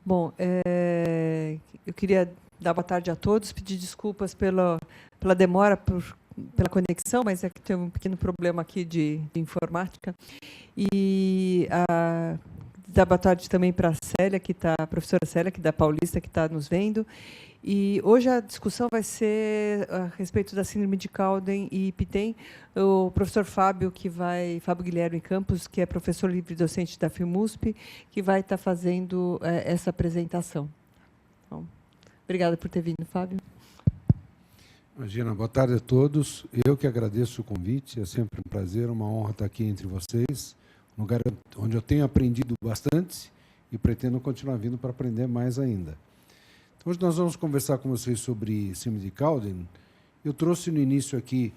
Bom, eu queria dar boa tarde a todos, pedir desculpas pela demora, pela conexão, mas é que tem um pequeno problema aqui de informática. E dar boa tarde também para a Célia, a professora Célia, que da Paulista, que está nos vendo. E hoje a discussão vai ser a respeito da síndrome de Cowden e Pittem. O professor Fábio Guilherme Campos, que é professor livre-docente da FIMUSP, que vai estar fazendo essa apresentação. Então, obrigada por ter vindo, Fábio. Imagina, boa tarde a todos. Eu que agradeço o convite, é sempre um prazer, uma honra estar aqui entre vocês, um lugar onde eu tenho aprendido bastante e pretendo continuar vindo para aprender mais ainda. Então, hoje nós vamos conversar com vocês sobre síndrome de Cowden. Eu trouxe no início aqui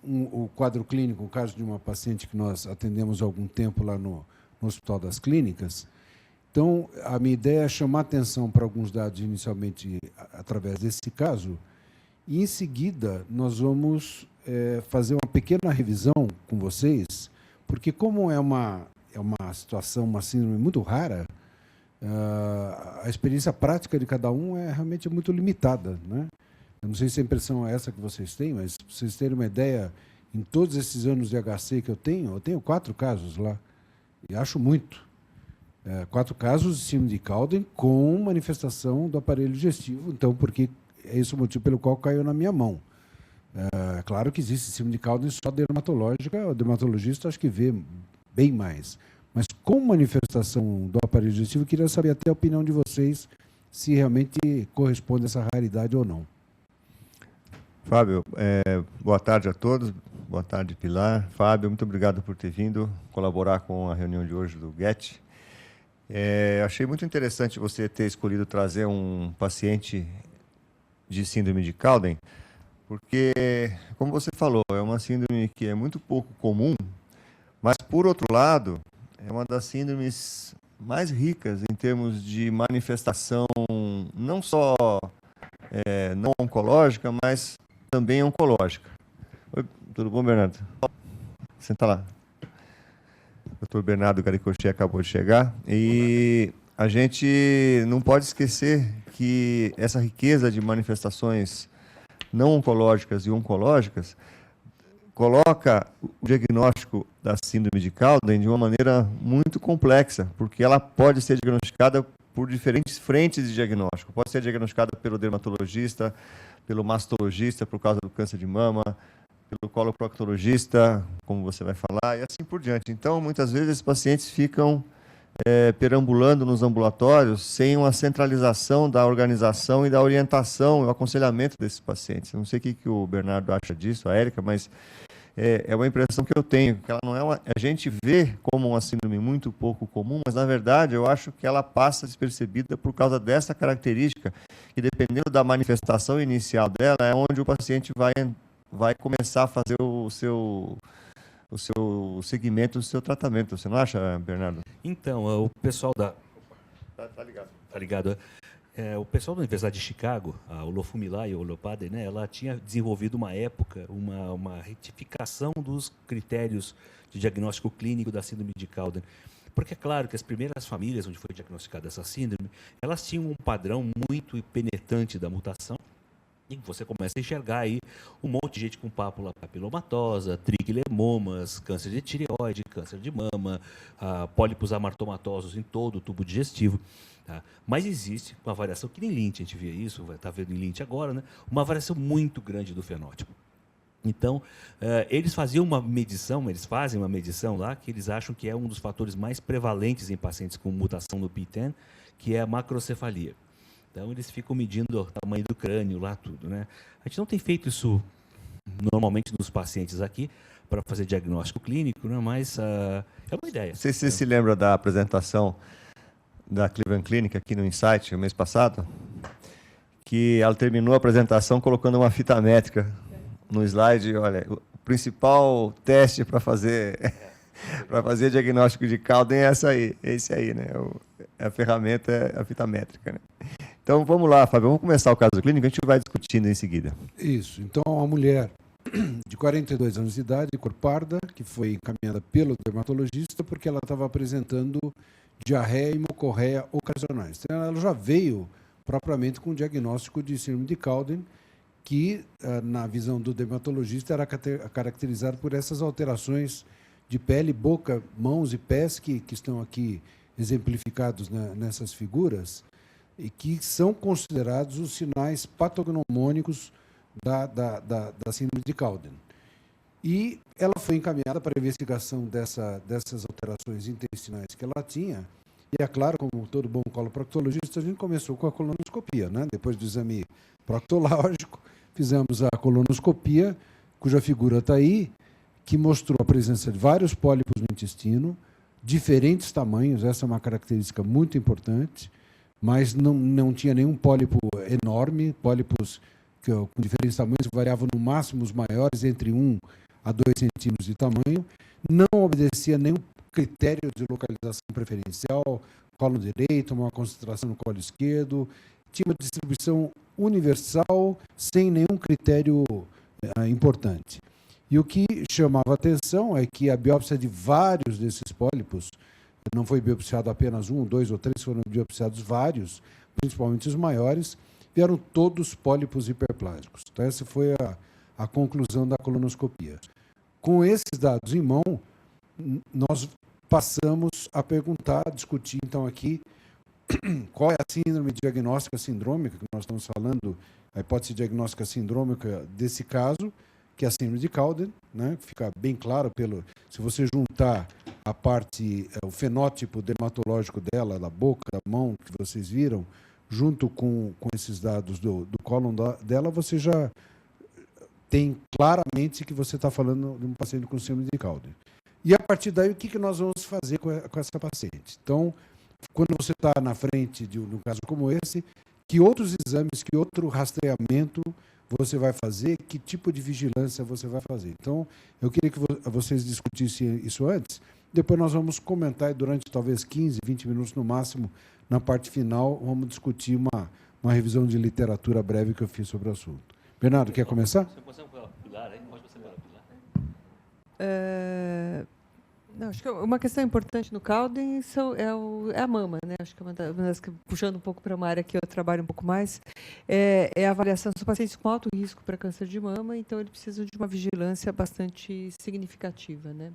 o quadro clínico, o caso de uma paciente que nós atendemos há algum tempo lá no Hospital das Clínicas. Então, a minha ideia é chamar atenção para alguns dados inicialmente através desse caso, e, em seguida, nós vamos fazer uma pequena revisão com vocês, porque, como é uma situação, uma síndrome muito rara, a experiência prática de cada um realmente muito limitada, né? Eu não sei se a impressão é essa que vocês têm, mas, para vocês terem uma ideia, em todos esses anos de HC que eu tenho 4 casos lá, e acho muito. 4 casos de síndrome de Cowden com manifestação do aparelho digestivo, então, porque é esse o motivo pelo qual caiu na minha mão. Claro que existe síndrome de Cowden só dermatológica, o dermatologista acho que vê bem mais. Mas com manifestação do aparelho digestivo, eu queria saber até a opinião de vocês, se realmente corresponde a essa raridade ou não. Fábio, boa tarde a todos. Boa tarde, Pilar. Fábio, muito obrigado por ter vindo colaborar com a reunião de hoje do GET. Achei muito interessante você ter escolhido trazer um paciente de síndrome de Cowden, porque, como você falou, é uma síndrome que é muito pouco comum, mas, por outro lado, é uma das síndromes mais ricas em termos de manifestação, não só não oncológica, mas também oncológica. Oi, tudo bom, Bernardo? Senta lá. O Dr. Bernardo Garicochê acabou de chegar e a gente não pode esquecer que essa riqueza de manifestações não oncológicas e oncológicas coloca o diagnóstico da síndrome de Cowden de uma maneira muito complexa, porque ela pode ser diagnosticada por diferentes frentes de diagnóstico. Pode ser diagnosticada pelo dermatologista, pelo mastologista, por causa do câncer de mama, pelo coloproctologista, como você vai falar, e assim por diante. Então, muitas vezes, esses pacientes ficam perambulando nos ambulatórios sem uma centralização da organização e da orientação e o aconselhamento desses pacientes. Eu não sei o que o Bernardo acha disso, a Érica, mas é uma impressão que eu tenho, que ela não é a gente vê como uma síndrome muito pouco comum, mas, na verdade, eu acho que ela passa despercebida por causa dessa característica, e, dependendo da manifestação inicial dela, é onde o paciente vai começar a fazer o seu segmento, o seu tratamento. Você não acha, Bernardo? Então, o pessoal da... Tá ligado. Tá ligado. O pessoal da Universidade de Chicago, a Olofumilá e a Olopade, né, ela tinha desenvolvido uma época, uma retificação dos critérios de diagnóstico clínico da síndrome de Cowden. Porque é claro que as primeiras famílias onde foi diagnosticada essa síndrome, elas tinham um padrão muito penetrante da mutação, e você começa a enxergar aí um monte de gente com pápula papilomatosa, triquilemomas, câncer de tireoide, câncer de mama, pólipos amartomatosos em todo o tubo digestivo. Tá? Mas existe uma variação, que nem Lynch, a gente vê isso, vai estar vendo em Lynch agora, né? Uma variação muito grande do fenótipo. Então, eles fazem uma medição lá, que eles acham que é um dos fatores mais prevalentes em pacientes com mutação no PTEN, que é a macrocefalia. Então, eles ficam medindo o tamanho do crânio lá, tudo, né? A gente não tem feito isso normalmente nos pacientes aqui, para fazer diagnóstico clínico, né? Mas é uma ideia. Não sei se você se lembra da apresentação da Cleveland Clinic aqui no Insight, o mês passado, que ela terminou a apresentação colocando uma fita métrica no slide. Olha, o principal teste para fazer diagnóstico de Cowden é esse aí, né? A ferramenta é a fita métrica, né? Então, vamos lá, Fábio, vamos começar o caso clínico, a gente vai discutindo em seguida. Isso. Então, uma mulher de 42 anos de idade, cor parda, que foi encaminhada pelo dermatologista porque ela estava apresentando diarreia e hemorreia ocasionais. Então, ela já veio propriamente com o diagnóstico de síndrome de Cowden, que, na visão do dermatologista, era caracterizado por essas alterações de pele, boca, mãos e pés, que estão aqui exemplificados nessas figuras, e que são considerados os sinais patognomônicos da síndrome de Cowden. E ela foi encaminhada para a investigação dessas alterações intestinais que ela tinha. E é claro, como todo bom coloproctologista, a gente começou com a colonoscopia, né? Depois do exame proctológico, fizemos a colonoscopia, cuja figura está aí, que mostrou a presença de vários pólipos no intestino, diferentes tamanhos, essa é uma característica muito importante, mas não tinha nenhum pólipo enorme, pólipos com diferentes tamanhos, variavam no máximo os maiores, entre 1 a 2 centímetros de tamanho, não obedecia a nenhum critério de localização preferencial, colo direito, uma concentração no colo esquerdo, tinha uma distribuição universal, sem nenhum critério importante. E o que chamava a atenção é que a biópsia de vários desses pólipos, não foi biopsiado apenas 1, 2 ou 3, foram biopsiados vários, principalmente os maiores, vieram todos pólipos hiperplásicos. Então, essa foi a conclusão da colonoscopia. Com esses dados em mão, nós passamos a perguntar, a discutir, então, aqui, qual é a síndrome diagnóstica sindrômica, que nós estamos falando, a hipótese diagnóstica sindrômica desse caso, que é a síndrome de Cowden, né? Fica bem claro, se você juntar a parte, o fenótipo dermatológico dela, da boca, da mão, que vocês viram, junto com esses dados do cólon dela, você já tem claramente que você está falando de um paciente com síndrome de Cowden. E, a partir daí, o que nós vamos fazer com essa paciente? Então, quando você está na frente de um caso como esse, que outros exames, que outro rastreamento você vai fazer, que tipo de vigilância você vai fazer. Então, eu queria que vocês discutissem isso antes, depois nós vamos comentar, e durante talvez 15, 20 minutos no máximo, na parte final, vamos discutir uma revisão de literatura breve que eu fiz sobre o assunto. Bernardo, quer começar? Você consegue pela pilar, hein? Pode você pela pilar. Não, acho que uma questão importante no Cowden é a mama, né? Acho que uma das que, puxando um pouco para uma área que eu trabalho um pouco mais, é a avaliação dos pacientes com alto risco para câncer de mama, então eles precisam de uma vigilância bastante significativa, né?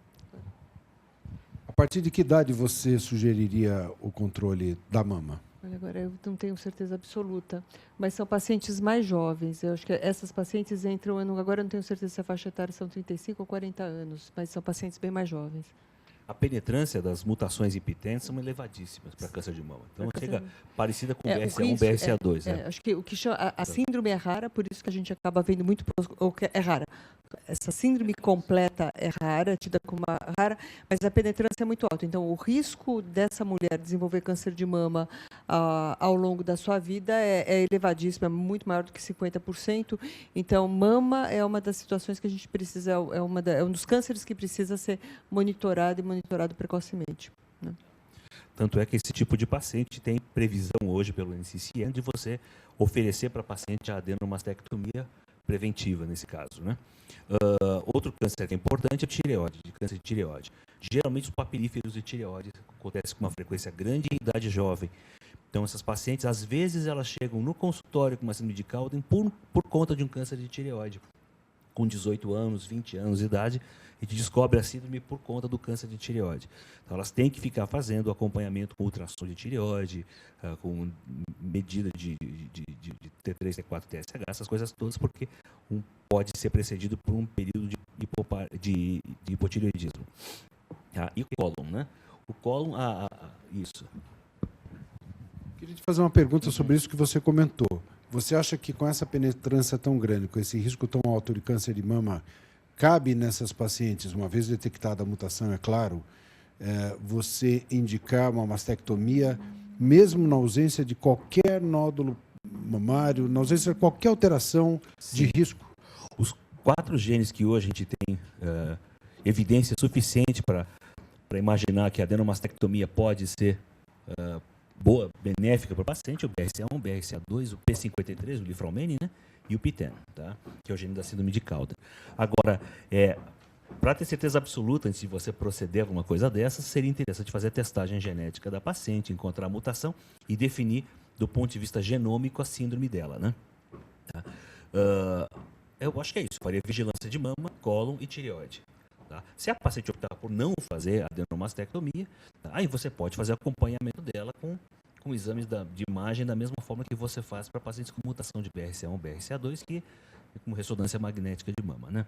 A partir de que idade você sugeriria o controle da mama? Olha, agora eu não tenho certeza absoluta, mas são pacientes mais jovens. Eu acho que essas pacientes entram, agora eu não tenho certeza se a faixa etária são 35 ou 40 anos, mas são pacientes bem mais jovens. A penetrância das mutações impitentes são elevadíssimas para câncer de mama. Então, chega parecida com BRCA1, BRCA2. Né? Acho que o que chama, a síndrome é rara, por isso que a gente acaba vendo muito... É rara. Essa síndrome completa é rara, tida como uma rara, mas a penetrância é muito alta. Então, o risco dessa mulher desenvolver câncer de mama ao longo da sua vida é elevadíssimo, é muito maior do que 50%. Então, mama é uma das situações que a gente precisa, é um dos cânceres que precisa ser monitorado precocemente. Né? Tanto é que esse tipo de paciente tem previsão hoje pelo NCCN de você oferecer para a paciente a adenomastectomia preventiva, nesse caso. Né? Outro câncer que é importante é o tireoide, de câncer de tireoide. Geralmente, os papiríferos de tireoide acontecem com uma frequência grande em idade jovem. Então, essas pacientes, às vezes, elas chegam no consultório com uma síndrome de Cowden por conta de um câncer de tireoide. Com 18 anos, 20 anos de idade, a gente descobre a síndrome por conta do câncer de tireoide. Então, elas têm que ficar fazendo acompanhamento com ultrassom de tireoide, com medida de T3, T4, TSH, essas coisas todas, porque pode ser precedido por um período de hipotireoidismo. E o cólon, né? O cólon, isso. Queria te fazer uma pergunta sobre isso que você comentou. Você acha que com essa penetrância tão grande, com esse risco tão alto de câncer de mama, cabe nessas pacientes, uma vez detectada a mutação, é claro, você indicar uma mastectomia, mesmo na ausência de qualquer nódulo mamário, na ausência de qualquer alteração de risco? Os 4 genes que hoje a gente tem evidência suficiente para imaginar que a adenomastectomia pode ser boa, benéfica para o paciente, o BRCA1, o BRCA2, o P53, o lifraumene, né? E o PTEN, tá? Que é o gene da síndrome de Cowden. Agora, para ter certeza absoluta, antes de você proceder a alguma coisa dessas, seria interessante fazer a testagem genética da paciente, encontrar a mutação e definir, do ponto de vista genômico, a síndrome dela, né? Tá? Eu acho que é isso. Faria vigilância de mama, cólon e tireoide. Tá? Se a paciente optar por não fazer adenomastectomia, tá? Aí você pode fazer acompanhamento dela com exames de imagem da mesma forma que você faz para pacientes com mutação de BRCA1, BRCA2, que é com ressonância magnética de mama, né?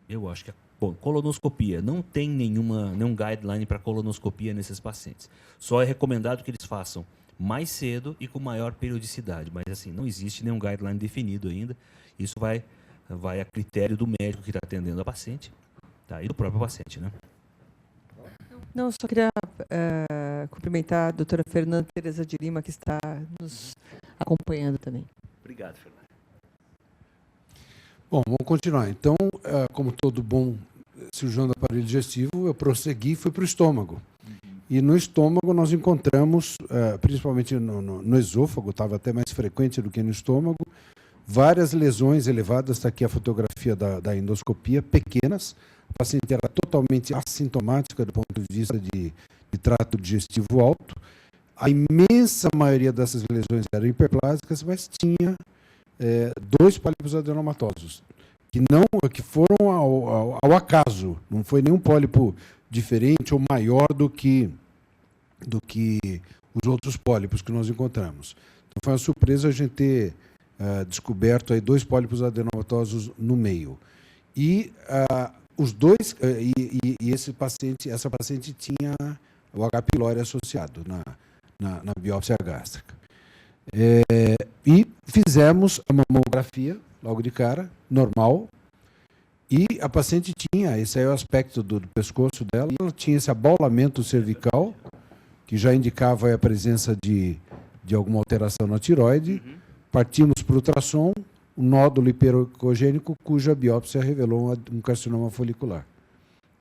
Eu acho que colonoscopia, não tem nenhum guideline para colonoscopia nesses pacientes. Só é recomendado que eles façam mais cedo e com maior periodicidade, mas assim, não existe nenhum guideline definido ainda. Isso vai a critério do médico que está atendendo a paciente, tá? E do próprio paciente, né? Não, só queria cumprimentar a doutora Fernanda Teresa de Lima, que está nos acompanhando também. Obrigado, Fernanda. Bom, vamos continuar. Então, como todo bom cirurgião do aparelho digestivo, eu prossegui e fui para o estômago. E no estômago nós encontramos, principalmente no esôfago, estava até mais frequente do que no estômago, várias lesões elevadas. Está aqui a fotografia da endoscopia, pequenas. A paciente era totalmente assintomática do ponto de vista de trato digestivo alto. A imensa maioria dessas lesões eram hiperplásicas, mas tinha 2 pólipos adenomatosos, que foram ao acaso. Não foi nenhum pólipo diferente ou maior do que os outros pólipos que nós encontramos. Então, foi uma surpresa a gente ter descoberto aí 2 pólipos adenomatosos no meio. E os dois, essa paciente tinha o H. pylori associado na biópsia gástrica. E fizemos a mamografia logo de cara, normal, e a paciente tinha, esse aí é o aspecto do pescoço dela, ela tinha esse abaulamento cervical, que já indicava a presença de alguma alteração na tireoide. Partimos para o ultrassom, um nódulo hipericogênico, cuja biópsia revelou um carcinoma folicular.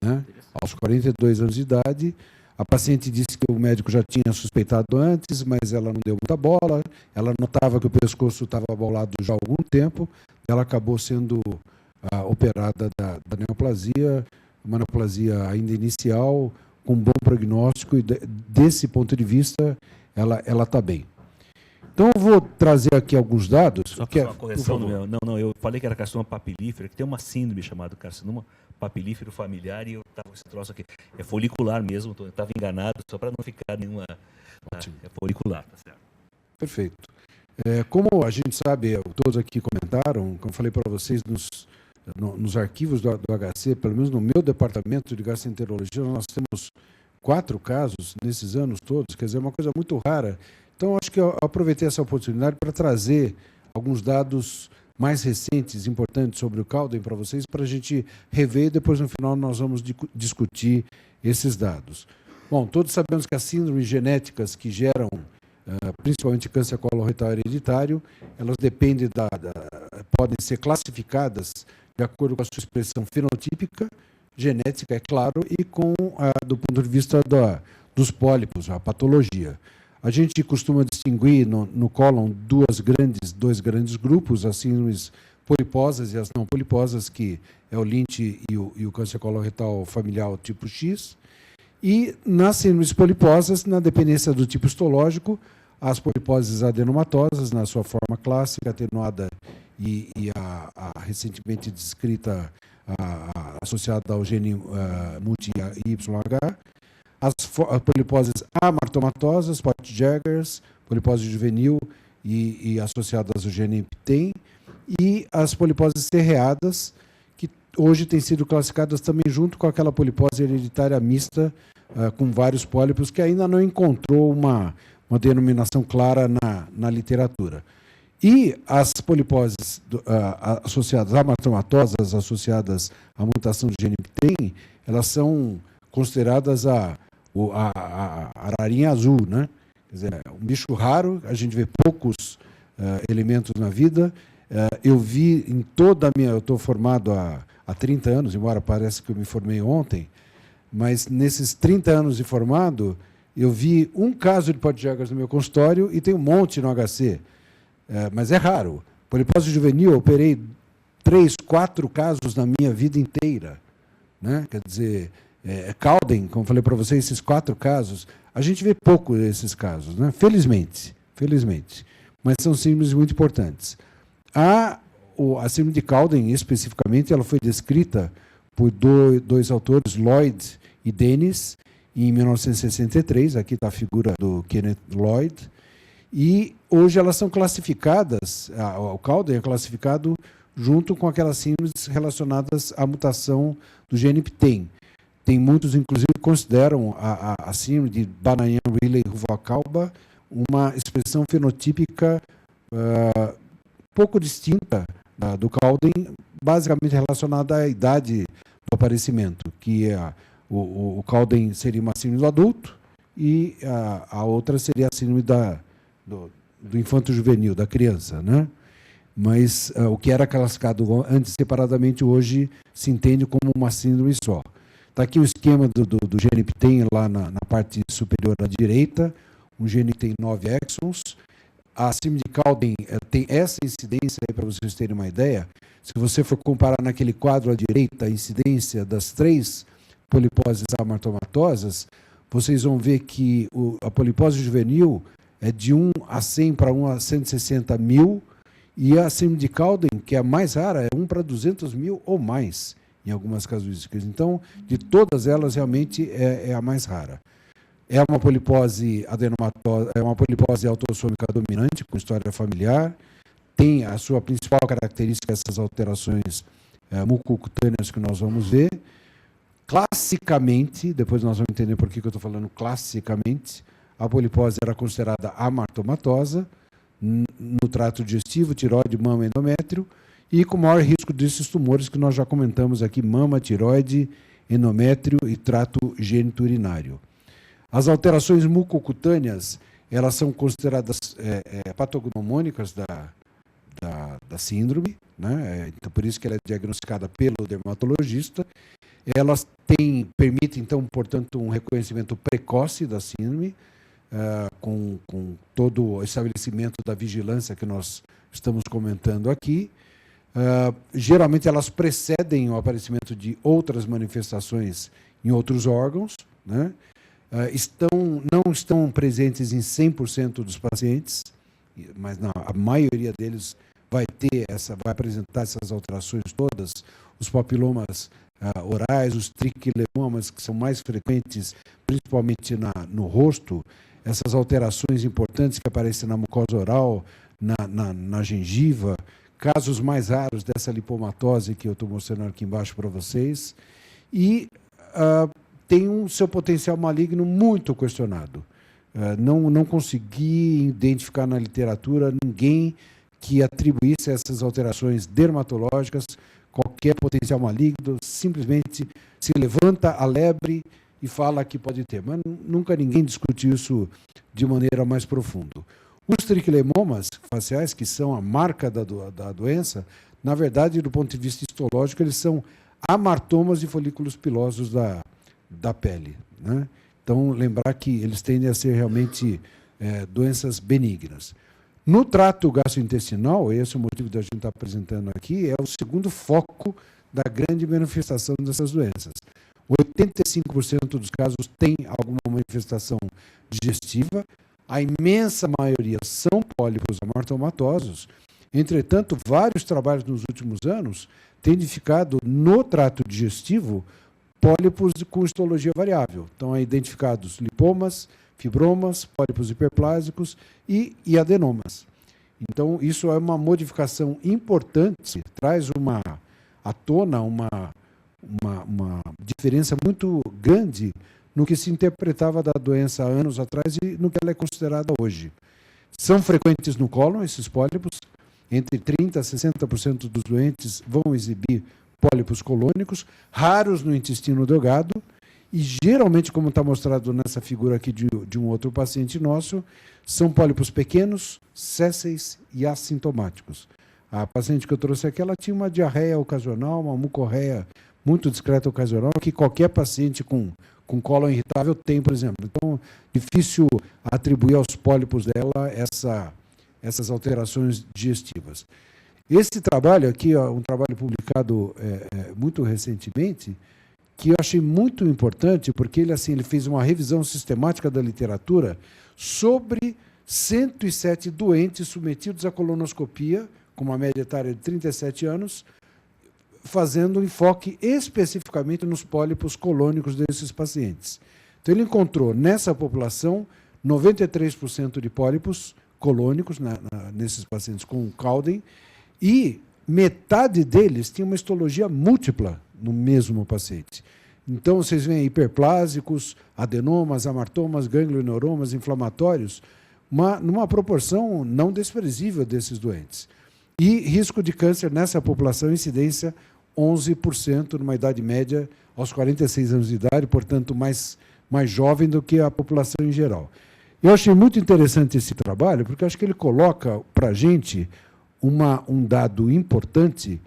Né? Aos 42 anos de idade, a paciente disse que o médico já tinha suspeitado antes, mas ela não deu muita bola, ela notava que o pescoço estava abaulado já há algum tempo, ela acabou sendo operada da neoplasia, uma neoplasia ainda inicial, com bom prognóstico, e desse ponto de vista, ela está bem. Então, eu vou trazer aqui alguns dados. Só para uma correção do meu. Não, eu falei que era carcinoma papilífero, que tem uma síndrome chamada carcinoma papilífero familiar, e eu estava com esse troço aqui. É folicular mesmo, eu estava enganado, só para não ficar nenhuma. É folicular, tá certo? Perfeito. Como a gente sabe, todos aqui comentaram, como eu falei para vocês, nos arquivos do HC, pelo menos no meu departamento de gastroenterologia, nós temos 4 casos nesses anos todos, quer dizer, é uma coisa muito rara. Então, acho que eu aproveitei essa oportunidade para trazer alguns dados mais recentes, importantes sobre o Cowden para vocês, para a gente rever, e depois, no final, nós vamos discutir esses dados. Bom, todos sabemos que as síndromes genéticas que geram, principalmente câncer coloretal hereditário, elas dependem podem ser classificadas de acordo com a sua expressão fenotípica, genética, é claro, e do ponto de vista dos pólipos, a patologia. A gente costuma distinguir no cólon dois grandes grupos, as síndromes poliposas e as não poliposas, que é o Lynch e o câncer coloretal familiar tipo X. E nas síndromes poliposas, na dependência do tipo histológico, as poliposes adenomatosas, na sua forma clássica, atenuada e a recentemente descrita associada ao gene multi-YH, as poliposes amartomatosas, Pott-Jaggers, polipose juvenil e associadas ao gene PTEN, e as poliposes serreadas, que hoje têm sido classificadas também junto com aquela polipose hereditária mista, com vários pólipos, que ainda não encontrou uma denominação clara na literatura. E as poliposes associadas amartomatosas, associadas à mutação do gene PTEN, elas são consideradas a ararinha azul, né? Quer dizer, um bicho raro, a gente vê poucos elementos na vida. Eu vi em toda a minha... Eu estou formado há 30 anos, embora pareça que eu me formei ontem, mas nesses 30 anos de formado, eu vi um caso de Pott-Jaggers no meu consultório e tem um monte no HC, mas é raro. Polipose juvenil, eu operei 3, 4 casos na minha vida inteira, né? Quer dizer, Cowden, como falei para vocês, esses 4 casos, a gente vê pouco desses casos, né? Felizmente, mas são síndromes muito importantes. A síndrome de Cowden, especificamente, ela foi descrita por dois autores, Lloyd e Dennis, em 1963, aqui está a figura do Kenneth Lloyd, e hoje elas são classificadas, o Cowden é classificado junto com aquelas síndromes relacionadas à mutação do gene PTEN. Tem muitos, inclusive, que consideram a síndrome de Banayan-Riley-Ruvalcaba uma expressão fenotípica pouco distinta do Cowden, basicamente relacionada à idade do aparecimento, que o Cowden seria uma síndrome do adulto e a outra seria a síndrome do infanto juvenil, da criança, né? Mas o que era classificado antes separadamente, hoje se entende como uma síndrome só. Está aqui o esquema do gene PTEN lá na parte superior à direita, um gene que tem 9 exons. A síndrome de Cowden tem essa incidência, para vocês terem uma ideia. Se você for comparar naquele quadro à direita a incidência das 3 poliposes amartomatosas, vocês vão ver que a polipose juvenil é de 1 a 100 para 1 a 160 mil, e a síndrome de Cowden, que é a mais rara, é 1 para 200 mil ou mais, em algumas casuísticas. Então, de todas elas, realmente é a mais rara. É uma polipose adenomatosa, é uma polipose autossômica dominante, com história familiar. Tem a sua principal característica, essas alterações mucocutâneas que nós vamos ver. Classicamente, depois nós vamos entender por que eu estou falando classicamente, a polipose era considerada amartomatosa, no trato digestivo, tireoide, mama, endométrio, e com maior risco desses tumores que nós já comentamos aqui, mama, tireoide, endométrio e trato gênito-urinário. As alterações mucocutâneas, elas são consideradas patognomônicas da síndrome, né? Então, por isso que ela é diagnosticada pelo dermatologista. Elas permitem, então, portanto, um reconhecimento precoce da síndrome, com todo o estabelecimento da vigilância que nós estamos comentando aqui. Geralmente, elas precedem o aparecimento de outras manifestações em outros órgãos, né? Não estão presentes em 100% dos pacientes, mas a maioria deles vai apresentar essas alterações todas, os papilomas orais, os triquilemomas, que são mais frequentes, principalmente no rosto, essas alterações importantes que aparecem na mucosa oral, na gengiva, casos mais raros dessa lipomatose que eu estou mostrando aqui embaixo para vocês, e tem seu potencial maligno muito questionado. Não consegui identificar na literatura ninguém que atribuísse a essas alterações dermatológicas qualquer potencial maligno, simplesmente se levanta a lebre e fala que pode ter. Mas nunca ninguém discutiu isso de maneira mais profunda. Os triquilemomas faciais, que são a marca da doença, na verdade, do ponto de vista histológico, eles são amartomas de folículos pilosos da pele, né? Então, lembrar que eles tendem a ser realmente doenças benignas. No trato gastrointestinal, esse é o motivo da gente estar apresentando aqui, é o segundo foco da grande manifestação dessas doenças. 85% dos casos têm alguma manifestação digestiva, a imensa maioria são pólipos amartomatosos. Entretanto, vários trabalhos nos últimos anos têm identificado no trato digestivo pólipos com histologia variável. Então, identificados lipomas, fibromas, pólipos hiperplásicos e adenomas. Então, isso é uma modificação importante, traz à tona uma diferença muito grande no que se interpretava da doença há anos atrás e no que ela é considerada hoje. São frequentes no cólon, esses pólipos. Entre 30% a 60% dos doentes vão exibir pólipos colônicos, raros no intestino delgado, e geralmente, como está mostrado nessa figura aqui de um outro paciente nosso, são pólipos pequenos, sésseis e assintomáticos. A paciente que eu trouxe aqui, ela tinha uma diarreia ocasional, uma mucorreia muito discreta ocasional, que qualquer paciente com cólon irritável tem, por exemplo. Então, difícil atribuir aos pólipos dela essas alterações digestivas. Esse trabalho aqui, ó, um trabalho publicado muito recentemente, que eu achei muito importante, porque ele fez uma revisão sistemática da literatura sobre 107 doentes submetidos à colonoscopia, com uma média etária de 37 anos, fazendo um enfoque especificamente nos pólipos colônicos desses pacientes. Então, ele encontrou nessa população 93% de pólipos colônicos nesses pacientes com Cowden, e metade deles tinha uma histologia múltipla no mesmo paciente. Então, vocês veem hiperplásicos, adenomas, amartomas, ganglioneuromas, inflamatórios, numa proporção não desprezível desses doentes. E risco de câncer nessa população, incidência 11%, numa idade média aos 46 anos de idade, portanto, mais jovem do que a população em geral. Eu achei muito interessante esse trabalho, porque acho que ele coloca para a gente um dado importante,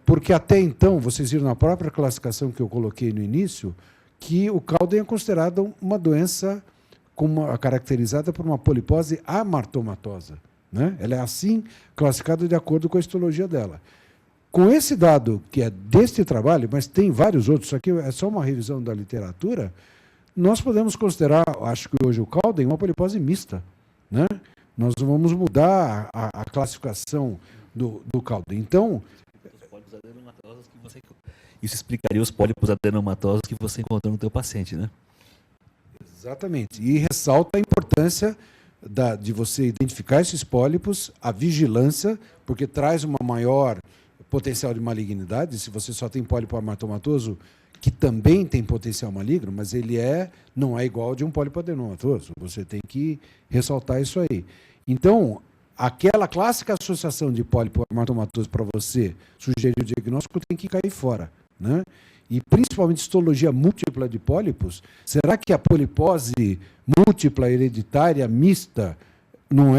porque até então, vocês viram na própria classificação que eu coloquei no início, que o Cowden é considerado uma doença caracterizada por uma polipose amartomatosa, né? Ela é assim classificada de acordo com a histologia dela. Com esse dado, que é deste trabalho, mas tem vários outros, isso aqui é só uma revisão da literatura, nós podemos considerar, acho que hoje o Cowden, uma polipose mista, né? Nós vamos mudar a classificação do Cowden. Então, isso explicaria os pólipos adenomatosos que você encontrou no teu paciente, né? Exatamente. E ressalta a importância de você identificar esses pólipos, a vigilância, porque traz uma maior potencial de malignidade. Se você só tem pólipo amartomatoso, que também tem potencial maligno, mas ele não é igual de um pólipo adenomatoso. Você tem que ressaltar isso aí. Então, aquela clássica associação de pólipo amartomatoso para você sugerir o diagnóstico tem que cair fora, né? E principalmente histologia múltipla de pólipos. Será que a polipose múltipla hereditária mista não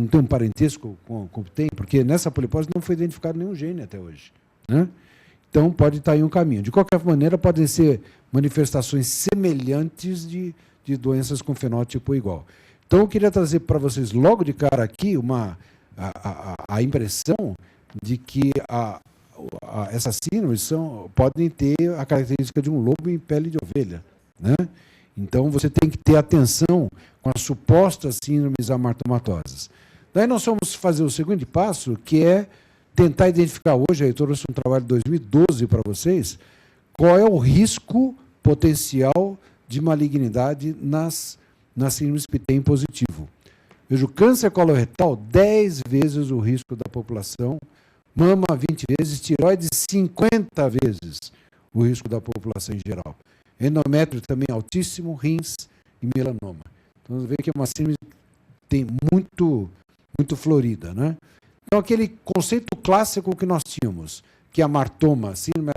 tem um parentesco com o que tem? Porque nessa polipose não foi identificado nenhum gene até hoje, né? Então, pode estar em um caminho. De qualquer maneira, podem ser manifestações semelhantes de doenças com fenótipo igual. Então, eu queria trazer para vocês, logo de cara aqui, a impressão de que essas síndromes podem ter a característica de um lobo em pele de ovelha, né? Então, você tem que ter atenção com as supostas síndromes amartomatosas. Daí, nós vamos fazer o segundo passo, que é tentar identificar hoje, eu trouxe um trabalho de 2012 para vocês, qual é o risco potencial de malignidade nas síndromes PTEN positivo. Veja, o câncer coloretal, 10 vezes o risco da população, mama 20 vezes, tireoide 50 vezes o risco da população em geral. Endométrio também altíssimo, rins e melanoma. Então, você vê que é uma síndrome que tem muito florida, né? Então, aquele conceito clássico que nós tínhamos, que a síndrome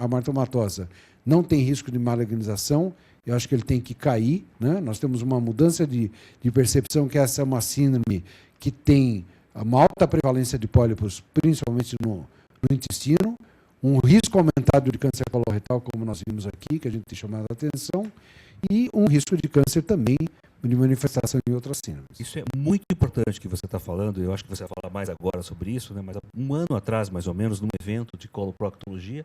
amartomatosa, não tem risco de malignização, eu acho que ele tem que cair, né? Nós temos uma mudança de percepção que essa é uma síndrome que tem uma alta prevalência de pólipos, principalmente no intestino, um risco aumentado de câncer coloretal, como nós vimos aqui, que a gente tem chamado a atenção, e um risco de câncer também de manifestação em outras síndromes. Isso é muito importante que você está falando, eu acho que você vai falar mais agora sobre isso, né? Mas um ano atrás, mais ou menos, num evento de coloproctologia,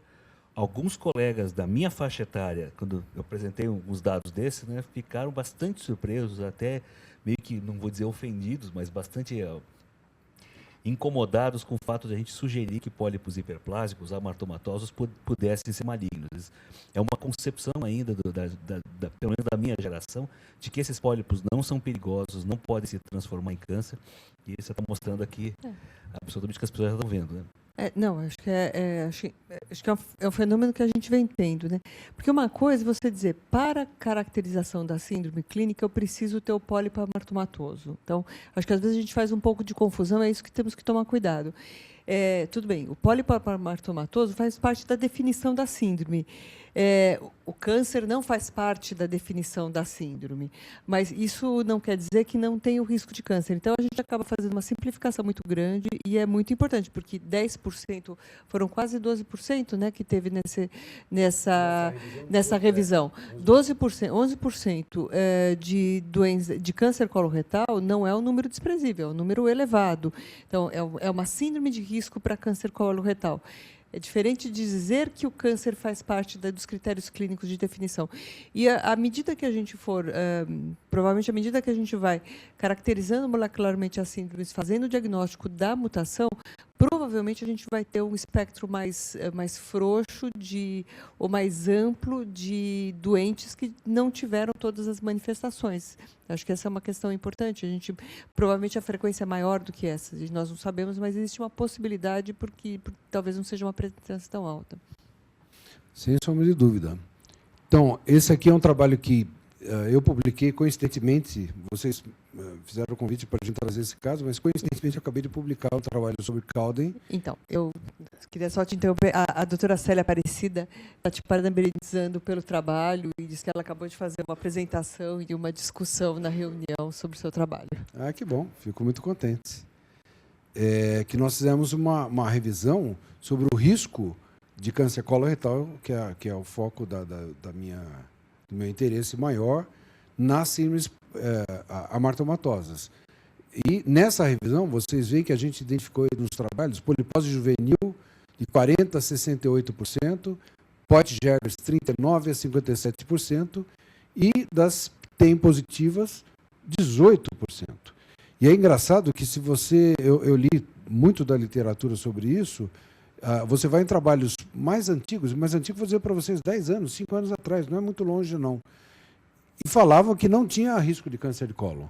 alguns colegas da minha faixa etária, quando eu apresentei alguns dados desses, né, ficaram bastante surpresos, até meio que, não vou dizer ofendidos, mas bastante incomodados com o fato de a gente sugerir que pólipos hiperplásicos, amartomatosos, pudessem ser malignos. É uma concepção ainda, pelo menos da minha geração, de que esses pólipos não são perigosos, não podem se transformar em câncer, e você está mostrando aqui absolutamente que as pessoas já estão vendo, né? Não, acho que é um fenômeno que a gente vem tendo, né? Porque uma coisa é você dizer, para a caracterização da síndrome clínica, eu preciso ter o pólipo amartomatoso. Então, acho que às vezes a gente faz um pouco de confusão, é isso que temos que tomar cuidado. Tudo bem, o pólipo amartomatoso faz parte da definição da síndrome. O câncer não faz parte da definição da síndrome, mas isso não quer dizer que não tem o risco de câncer. Então, a gente acaba fazendo uma simplificação muito grande e é muito importante, porque 10%, foram quase 12%, né, que teve nessa revisão. 12%, 11% de câncer coloretal não é um número desprezível, é um número elevado. Então, é uma síndrome de risco para câncer coloretal. É diferente de dizer que o câncer faz parte dos critérios clínicos de definição. E à medida que a gente for, provavelmente à medida que a gente vai caracterizando molecularmente as síndromes, fazendo o diagnóstico da mutação, provavelmente a gente vai ter um espectro mais frouxo ou mais amplo de doentes que não tiveram todas as manifestações. Acho que essa é uma questão importante. Provavelmente a frequência é maior do que essa. Nós não sabemos, mas existe uma possibilidade porque talvez não seja uma presença tão alta. Sem sombra de dúvida. Então, esse aqui é um trabalho que eu publiquei coincidentemente. Vocês fizeram o convite para a gente trazer esse caso, mas coincidentemente eu acabei de publicar um trabalho sobre Cowden. Então, eu queria só te interromper. A doutora Célia Aparecida está te parabenizando pelo trabalho e disse que ela acabou de fazer uma apresentação e uma discussão na reunião sobre o seu trabalho. Ah, que bom. Fico muito contente. Que nós fizemos uma revisão sobre o risco de câncer coloretal, que é o foco do meu interesse maior, nas síndromes amartomatosas. E nessa revisão, vocês veem que a gente identificou nos trabalhos polipose juvenil de 40% a 68%, Poit-Jeghers 39% a 57% e das TEM positivas 18%. E é engraçado que se eu li muito da literatura sobre isso, você vai em trabalhos mais antigos, vou dizer para vocês 10 anos, 5 anos atrás, não é muito longe não, e falavam que não tinha risco de câncer de cólon.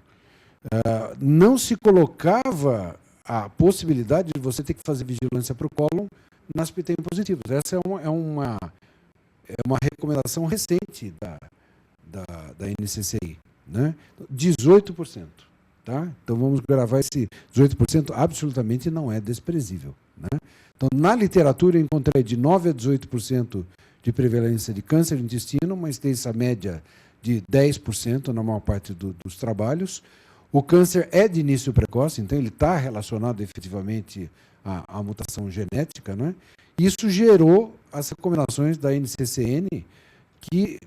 Não se colocava a possibilidade de você ter que fazer vigilância para o cólon nas PTM positivas. Essa é uma recomendação recente da NCCI, né? 18%. Tá? Então, vamos gravar esse 18%, absolutamente não é desprezível. Né? Então, na literatura, eu encontrei de 9% a 18% de prevalência de câncer de intestino, mas tem essa média de 10% na maior parte dos trabalhos. O câncer é de início precoce, então ele está relacionado efetivamente à mutação genética. Né? Isso gerou as recomendações da NCCN, que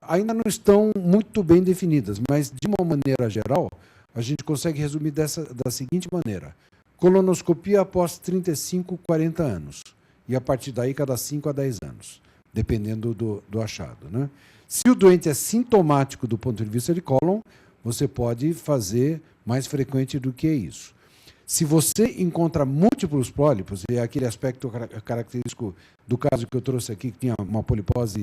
ainda não estão muito bem definidas, mas, de uma maneira geral, a gente consegue resumir da seguinte maneira: colonoscopia após 35, 40 anos. E a partir daí, cada 5 a 10 anos, dependendo do achado. Né? Se o doente é sintomático do ponto de vista de cólon, você pode fazer mais frequente do que isso. Se você encontra múltiplos pólipos, e é aquele aspecto característico do caso que eu trouxe aqui, que tinha uma polipose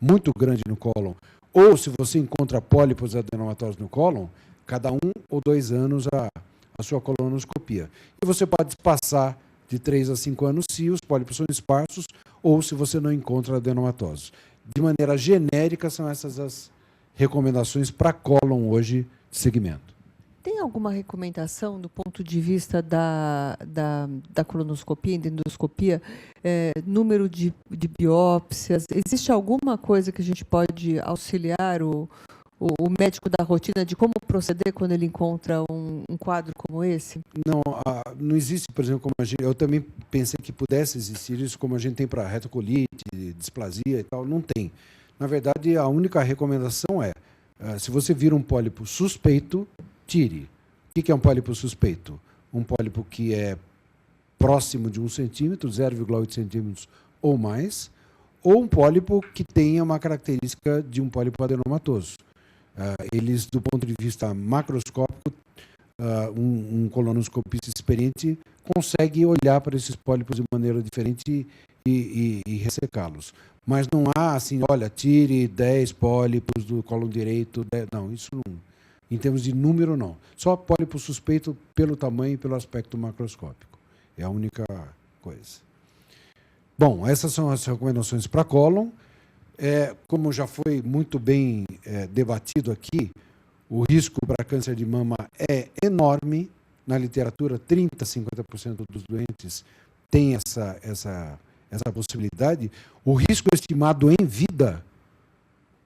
muito grande no cólon, ou se você encontra pólipos adenomatosos no cólon, cada 1 ou 2 anos a sua colonoscopia. E você pode passar de 3 a 5 anos se os pólipos são esparsos ou se você não encontra adenomatosos. De maneira genérica, são essas as recomendações para cólon hoje de segmento. Tem alguma recomendação do ponto de vista da colonoscopia, da endoscopia, número de biópsias? Existe alguma coisa que a gente pode auxiliar o médico da rotina de como proceder quando ele encontra um quadro como esse? Não existe, por exemplo, eu também pensei que pudesse existir isso como a gente tem para retocolite, displasia e tal, não tem. Na verdade, a única recomendação é, se você vira um pólipo suspeito, tire. O que é um pólipo suspeito? Um pólipo que é próximo de 1 centímetro, 0,8 centímetros ou mais, ou um pólipo que tenha uma característica de um pólipo adenomatoso. Eles, do ponto de vista macroscópico, um colonoscopista experiente consegue olhar para esses pólipos de maneira diferente e ressecá-los. Mas não há assim, olha, tire 10 pólipos do cólon direito. Não, isso não. Em termos de número, não. Só pólipo suspeito pelo tamanho e pelo aspecto macroscópico. É a única coisa. Bom, essas são as recomendações para cólon. Como já foi muito bem debatido aqui, o risco para câncer de mama é enorme. Na literatura, 30% a 50% dos doentes têm essa possibilidade, o risco estimado em vida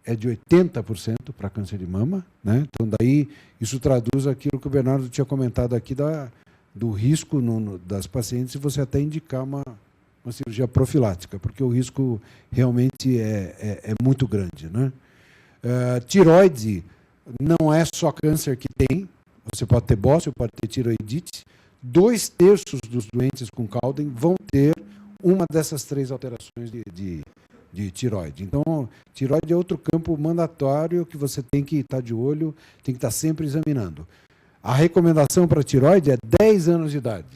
é de 80% para câncer de mama, né? Então, daí, isso traduz aquilo que o Bernardo tinha comentado aqui do risco das pacientes, e você até indicar uma cirurgia profilática, porque o risco realmente é muito grande, né? Tiroide não é só câncer que tem, você pode ter bócio, pode ter tiroidite. 2/3 dos doentes com Cowden vão ter uma dessas 3 alterações de tiroide. Então, tiroide é outro campo mandatório que você tem que estar de olho, tem que estar sempre examinando. A recomendação para tiroide é 10 anos de idade.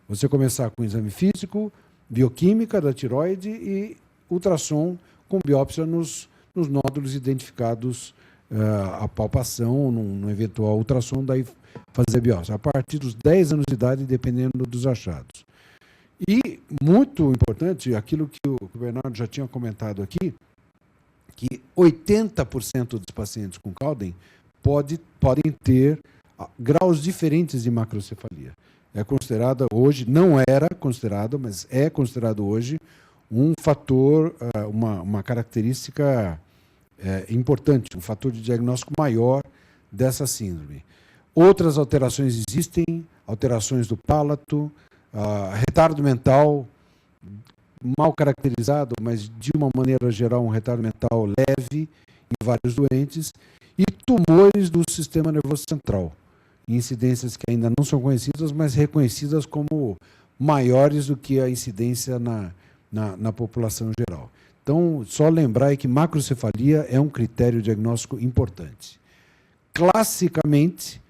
Você começar com exame físico, bioquímica da tiroide e ultrassom com biópsia nos nódulos identificados, a palpação, num eventual ultrassom, daí fazer biópsia. A partir dos 10 anos de idade, dependendo dos achados. E, muito importante, aquilo que o Bernardo já tinha comentado aqui, que 80% dos pacientes com Cowden podem ter graus diferentes de macrocefalia. É considerada hoje, não era considerado, mas é considerado hoje um fator, uma característica importante, um fator de diagnóstico maior dessa síndrome. Outras alterações existem, alterações do palato, retardo mental, mal caracterizado, mas de uma maneira geral um retardo mental leve em vários doentes, e tumores do sistema nervoso central, incidências que ainda não são conhecidas, mas reconhecidas como maiores do que a incidência na população geral. Então, só lembrar que macrocefalia é um critério diagnóstico importante. Classicamente,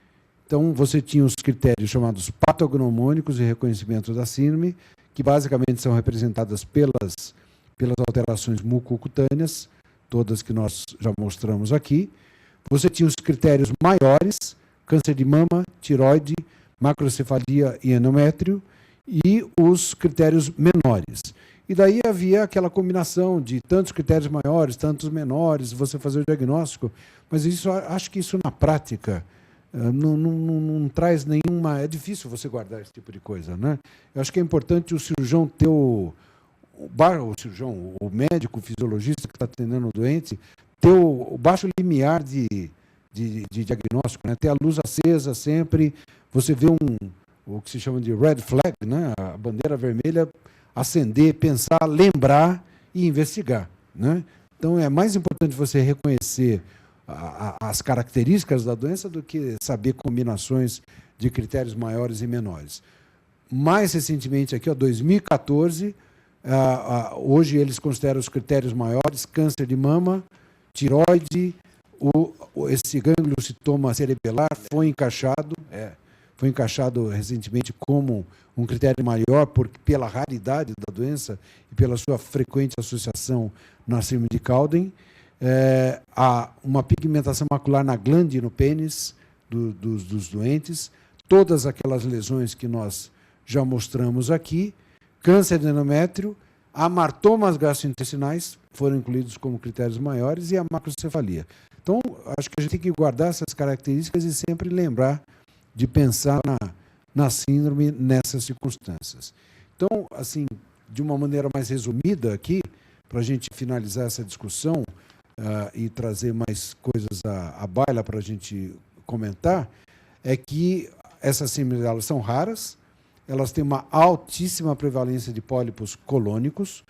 então, você tinha os critérios chamados patognomônicos de reconhecimento da síndrome, que basicamente são representadas pelas alterações mucocutâneas, todas que nós já mostramos aqui. Você tinha os critérios maiores, câncer de mama, tiroide, macrocefalia e endométrio, e os critérios menores. E daí havia aquela combinação de tantos critérios maiores, tantos menores, você fazer o diagnóstico, mas acho que isso na prática não traz nenhuma... É difícil você guardar esse tipo de coisa, né? Eu acho que é importante o cirurgião ter o médico, o fisiologista que está atendendo o doente, ter o baixo limiar de diagnóstico, né? Ter a luz acesa sempre, você vê o que se chama de red flag, né? A bandeira vermelha, acender, pensar, lembrar e investigar, né? Então, é mais importante você reconhecer as características da doença do que saber combinações de critérios maiores e menores. Mais recentemente, aqui, 2014, hoje eles consideram os critérios maiores, câncer de mama, tiroide, esse gangliocitoma cerebelar foi encaixado recentemente como um critério maior pela raridade da doença e pela sua frequente associação na síndrome de Cowden. Há uma pigmentação macular na glande e no pênis dos doentes, todas aquelas lesões que nós já mostramos aqui, câncer de endométrio, amartomas gastrointestinais foram incluídos como critérios maiores e a macrocefalia. Então, acho que a gente tem que guardar essas características e sempre lembrar de pensar na síndrome nessas circunstâncias. Então, assim, de uma maneira mais resumida aqui, para a gente finalizar essa discussão e trazer mais coisas à baila para a gente comentar, é que essas síndromes elas são raras, elas têm uma altíssima prevalência de pólipos colônicos,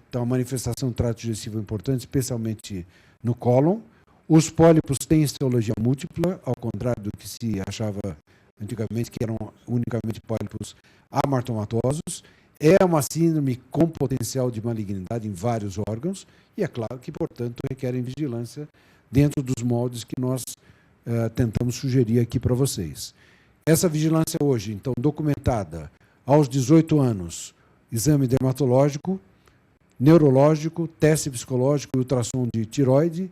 então a manifestação do trato digestivo é importante, especialmente no cólon. Os pólipos têm histologia múltipla, ao contrário do que se achava antigamente, que eram unicamente pólipos amartomatosos. É uma síndrome com potencial de malignidade em vários órgãos e, é claro, que, portanto, requerem vigilância dentro dos moldes que nós tentamos sugerir aqui para vocês. Essa vigilância hoje, então, documentada aos 18 anos, exame dermatológico, neurológico, teste psicológico e ultrassom de tiroide,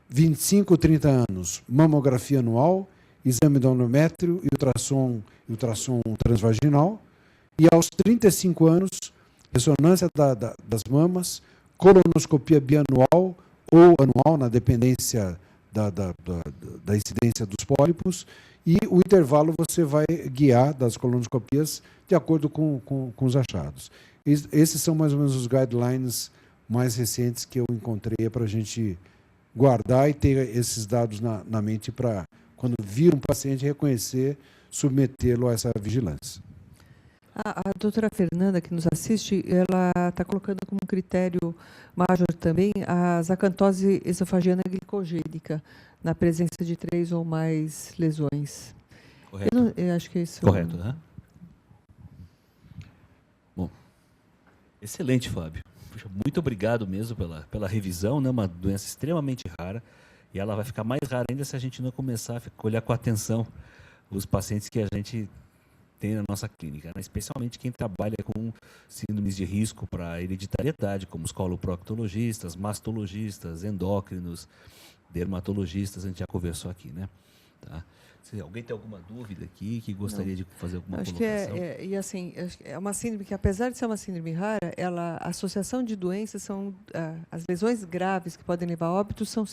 25, 30 anos, mamografia anual, exame do endométrio e ultrassom transvaginal. E aos 35 anos, ressonância das mamas, colonoscopia bianual ou anual, na dependência da incidência dos pólipos, e o intervalo você vai guiar das colonoscopias de acordo com os achados. Esses são mais ou menos os guidelines mais recentes que eu encontrei para a gente guardar e ter esses dados na mente para, quando vir um paciente, reconhecer, submetê-lo a essa vigilância. A doutora Fernanda, que nos assiste, ela está colocando como critério major também a acantose esofagiana glicogênica, na presença de 3 ou mais lesões. Correto. Eu acho que isso... Correto, né? Bom, excelente, Fábio. Puxa, muito obrigado mesmo pela revisão, né? Uma doença extremamente rara, e ela vai ficar mais rara ainda se a gente não começar a olhar com atenção os pacientes que a gente tem na nossa clínica, né? Especialmente quem trabalha com síndromes de risco para hereditariedade, como os coloproctologistas, mastologistas, endócrinos, dermatologistas, a gente já conversou aqui, né? Tá? Se alguém tem alguma dúvida aqui, que gostaria de fazer alguma acho colocação? que e assim, é uma síndrome que, apesar de ser uma síndrome rara, a associação de doenças são as lesões graves que podem levar a óbito são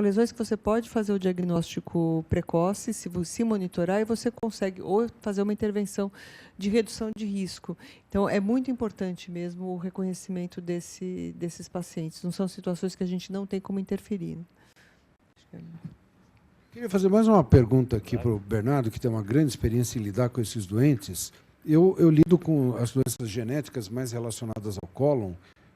lesões que você pode fazer o diagnóstico precoce, se monitorar, e você consegue ou fazer uma intervenção de redução de risco. Então, é muito importante mesmo o reconhecimento desses pacientes. Não são situações que a gente não tem como interferir, né? Acho que Queria fazer mais uma pergunta aqui para o Bernardo, que tem uma grande experiência em lidar com esses doentes. Eu lido com as doenças genéticas mais relacionadas ao cólon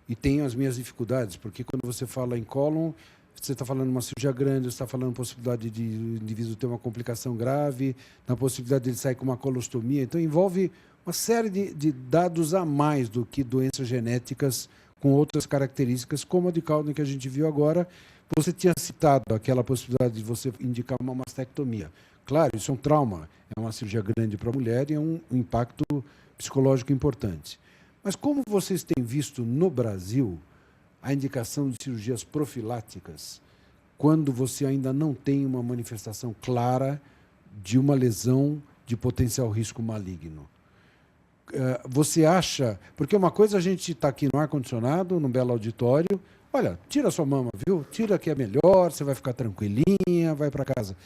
e tenho as minhas dificuldades, porque quando você fala em cólon, você está falando de uma cirurgia grande, você está falando possibilidade de o indivíduo ter uma complicação grave, na possibilidade de ele sair com uma colostomia. Então, envolve uma série de dados a mais do que doenças genéticas com outras características, como a de Cowden que a gente viu agora. Você tinha citado aquela possibilidade de você indicar uma mastectomia. Claro, isso é um trauma, é uma cirurgia grande para a mulher e é um impacto psicológico importante. Mas como vocês têm visto no Brasil a indicação de cirurgias profiláticas quando você ainda não tem uma manifestação clara de uma lesão de potencial risco maligno? Você acha... Porque uma coisa a gente está aqui no ar-condicionado, num belo auditório, olha, tira a sua mama, viu? Tira que é melhor, você vai ficar tranquilinha, vai para casa.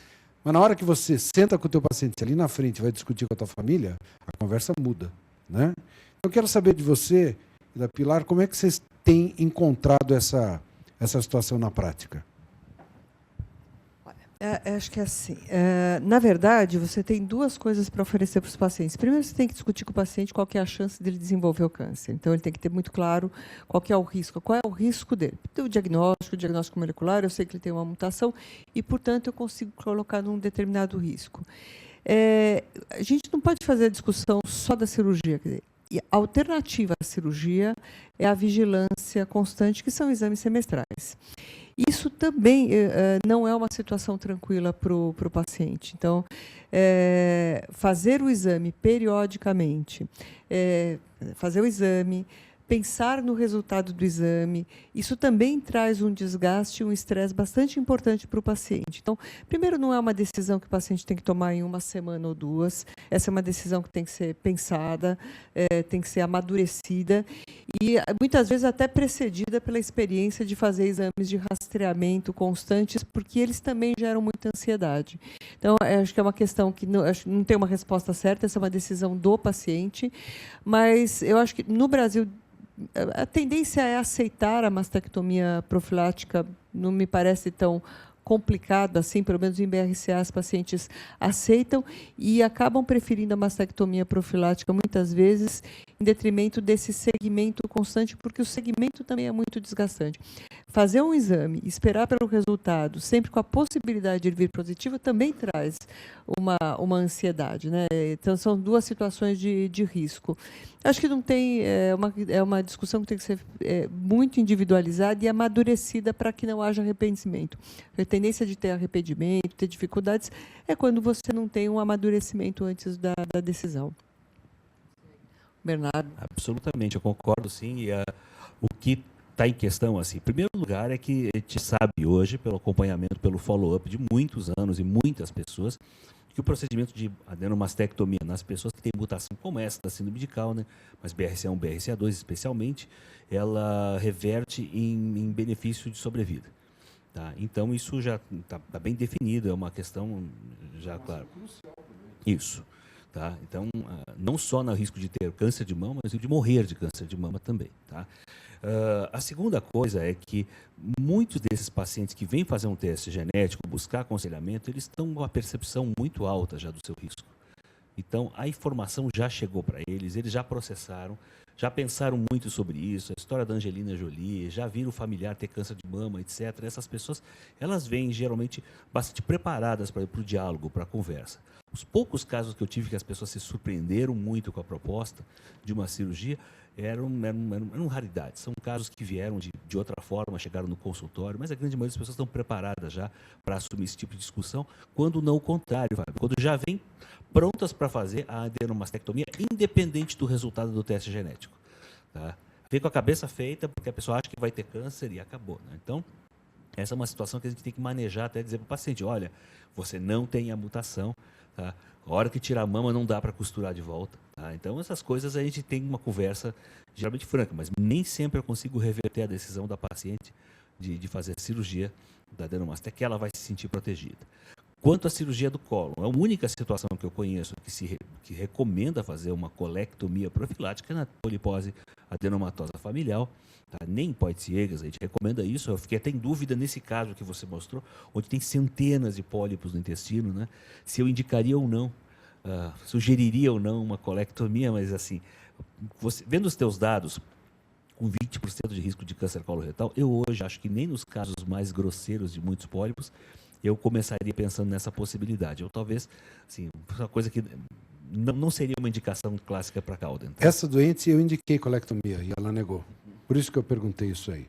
Mas na hora que você senta com o teu paciente ali na frente e vai discutir com a tua família, a conversa muda, né? Eu quero saber de você e da Pilar, como é que vocês têm encontrado essa situação na prática? Acho que é assim. Na verdade, você tem duas coisas para oferecer para os pacientes. Primeiro, você tem que discutir com o paciente qual que é a chance dele desenvolver o câncer. Então, ele tem que ter muito claro qual que é o risco. Qual é o risco dele? O diagnóstico molecular, eu sei que ele tem uma mutação e, portanto, eu consigo colocar num determinado risco. A gente não pode fazer a discussão só da cirurgia. Quer dizer, a alternativa à cirurgia é a vigilância constante, que são exames semestrais. Isso também não é uma situação tranquila para o paciente. Então, fazer o exame periodicamente, fazer o exame, pensar no resultado do exame, isso também traz um desgaste, um estresse bastante importante para o paciente. Então, primeiro, não é uma decisão que o paciente tem que tomar em uma semana ou duas. Essa é uma decisão que tem que ser pensada, tem que ser amadurecida e, muitas vezes, até precedida pela experiência de fazer exames de rastreamento constantes, porque eles também geram muita ansiedade. Então, acho que é uma questão que não tem uma resposta certa, essa é uma decisão do paciente, mas eu acho que, no Brasil, a tendência é aceitar a mastectomia profilática, não me parece tão complicado assim, pelo menos em BRCA os pacientes aceitam e acabam preferindo a mastectomia profilática muitas vezes em detrimento desse segmento constante, porque o segmento também é muito desgastante. Fazer um exame, esperar pelo resultado, sempre com a possibilidade de ele vir positivo, também traz uma ansiedade, né? Então, são duas situações de risco. Acho que não tem... É uma discussão que tem que ser muito individualizada e amadurecida para que não haja arrependimento. A tendência de ter arrependimento, ter dificuldades, é quando você não tem um amadurecimento antes da decisão. Bernardo. Absolutamente, eu concordo, sim. E o que está em questão, assim, em primeiro lugar, é que a gente sabe hoje, pelo acompanhamento, pelo follow-up de muitos anos e muitas pessoas, que o procedimento de adenomastectomia nas pessoas que têm mutação como essa da síndrome de Cowden, mas BRCA1, BRCA2 especialmente, ela reverte em benefício de sobrevida. Tá? Então, isso já está bem definido, é uma questão já, claro. Isso. Tá? Então, não só no risco de ter câncer de mama, mas de morrer de câncer de mama também. Tá? A segunda coisa é que muitos desses pacientes que vêm fazer um teste genético, buscar aconselhamento, eles estão com uma percepção muito alta já do seu risco. Então, a informação já chegou para eles já processaram, já pensaram muito sobre isso, a história da Angelina Jolie, já viram o familiar ter câncer de mama, etc. Essas pessoas, elas vêm geralmente bastante preparadas para o diálogo, para a conversa. Os poucos casos que eu tive que as pessoas se surpreenderam muito com a proposta de uma cirurgia eram raridades. São casos que vieram de outra forma, chegaram no consultório, mas a grande maioria das pessoas estão preparadas já para assumir esse tipo de discussão, quando não o contrário, Fábio, quando já vêm prontas para fazer a adenomastectomia, independente do resultado do teste genético. Tá? Vem com a cabeça feita, porque a pessoa acha que vai ter câncer e acabou. Né? Então, essa é uma situação que a gente tem que manejar, até dizer para o paciente, olha, você não tem a mutação, tá? A hora que tirar a mama não dá para costurar de volta. Tá? Então, essas coisas a gente tem uma conversa geralmente franca, mas nem sempre eu consigo reverter a decisão da paciente de fazer a cirurgia da adenomastectomia, até que ela vai se sentir protegida. Quanto à cirurgia do cólon, a única situação que eu conheço que recomenda fazer uma colectomia profilática é na polipose adenomatosa familiar, tá? Nem Poitziegas, a gente recomenda isso. Eu fiquei até em dúvida nesse caso que você mostrou, onde tem centenas de pólipos no intestino, né? Se eu indicaria ou não, sugeriria ou não uma colectomia, mas assim, vendo os teus dados, com 20% de risco de câncer coloretal, eu hoje acho que nem nos casos mais grosseiros de muitos pólipos, eu começaria pensando nessa possibilidade. Ou talvez, assim, uma coisa que não seria uma indicação clássica para Cauda. Então. Essa doente eu indiquei colectomia e ela negou. Por isso que eu perguntei isso aí.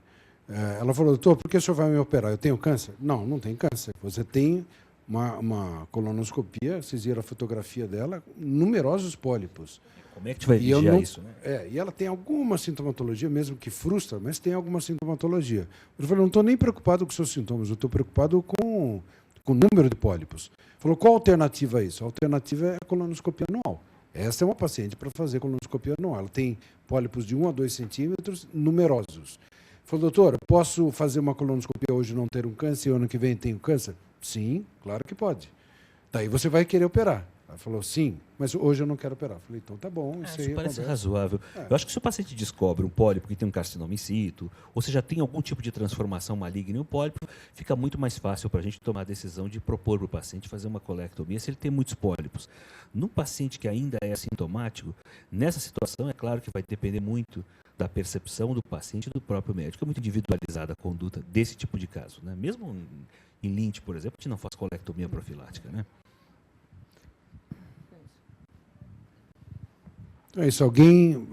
Ela falou, doutor, por que o senhor vai me operar? Eu tenho câncer? Não, não tem câncer. Você tem uma colonoscopia, vocês viram a fotografia dela, numerosos pólipos. Como é que a gente vai vigiar isso, né? E ela tem alguma sintomatologia, mesmo que frustra, mas tem alguma sintomatologia. Eu falei, não estou nem preocupado com os seus sintomas, eu estou preocupado com o número de pólipos. Falou, qual a alternativa a isso? A alternativa é a colonoscopia anual. Essa é uma paciente para fazer colonoscopia anual. Ela tem pólipos de 1 a 2 centímetros, numerosos. Falou, doutora, posso fazer uma colonoscopia hoje e não ter um câncer e ano que vem tenho câncer? Sim, claro que pode. Daí você vai querer operar. Ela falou, sim, mas hoje eu não quero operar. Falei, então tá bom. Isso parece razoável. Eu acho que se o paciente descobre um pólipo que tem um carcinoma in situ, ou seja, tem algum tipo de transformação maligna em um pólipo, fica muito mais fácil para a gente tomar a decisão de propor para o paciente fazer uma colectomia se ele tem muitos pólipos. Num paciente que ainda é assintomático, nessa situação, é claro que vai depender muito da percepção do paciente e do próprio médico. É muito individualizada a conduta desse tipo de caso. Né? Mesmo em Lynch, por exemplo, a gente não faz colectomia profilática, né? É isso. Alguém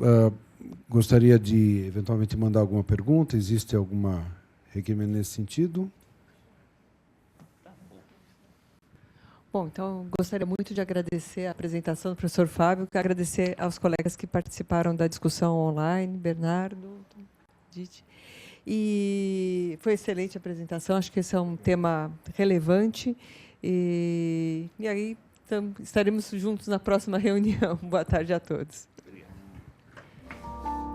gostaria de, eventualmente, mandar alguma pergunta? Existe alguma requerimento nesse sentido? Bom, então, gostaria muito de agradecer a apresentação do professor Fábio, agradecer aos colegas que participaram da discussão online, Bernardo, Dite. E foi excelente a apresentação, acho que esse é um tema relevante. E aí estaremos juntos na próxima reunião. Boa tarde a todos.